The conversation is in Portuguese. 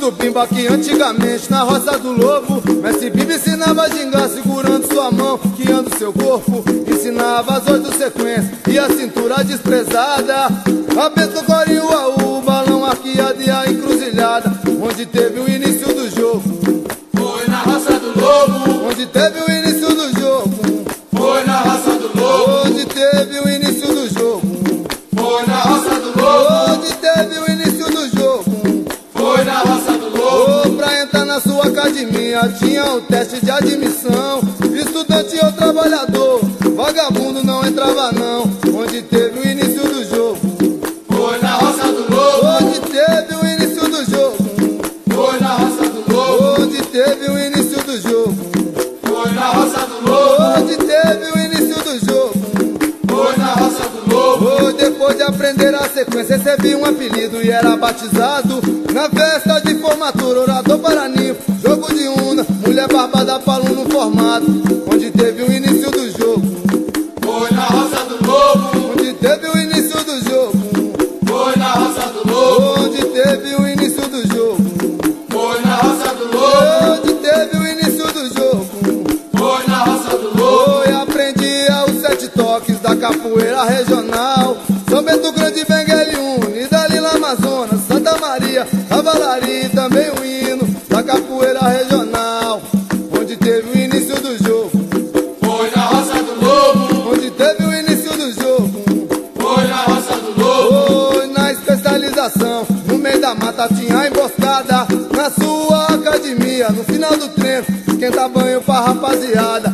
do Bimba que antigamente na Roça do Lobo Mestre Bimba ensinava a gingar segurando sua mão, guiando seu corpo. Ensinava as 8 sequências e a cintura desprezada. Rabento, corinho, o balão arqueado e a encruzilhada, onde teve o início do jogo. Foi na Roça do Lobo. Onde teve o início do jogo. Foi na Roça do Lobo. Onde teve o início do jogo. Foi na Roça do Lobo. Onde teve o início do jogo. Foi na Roça do Lobo. Pra entrar na sua academia tinha o teste de admissão. Estudante ou trabalhador, vagabundo não entrava não. Onde teve o início do jogo. Foi na Roça do Lobo. Onde teve o início do jogo. Foi na Roça do Lobo. Onde teve o início do jogo. Foi na Roça do Lobo. Onde teve o início do jogo. Foi na Roça do Lobo. Depois de aprender a sequência, recebi um apelido e era batizado. Na festa de formatura, orador para ninfo, jogo de una, mulher barbada para aluno formado. Onde teve o início do jogo. Foi na Roça do Lobo. Onde teve o início do jogo. Foi na Roça do Lobo. Onde teve o início do jogo. Foi na Roça do Lobo. Onde teve o início do jogo. Foi na Roça do Lobo. Foi, aprendi os 7 toques da capoeira regional. São Bento Grande, Benguela Une, Dalila Amazonas, Santa Maria, Cavalaria e também o hino da capoeira regional. Onde teve o início do jogo. Foi na Roça do Lobo. Onde teve o início do jogo. Foi na Roça do Lobo. Foi na especialização, no meio da mata tinha a emboscada. Na sua academia, no final do treino, esquenta banho pra rapaziada.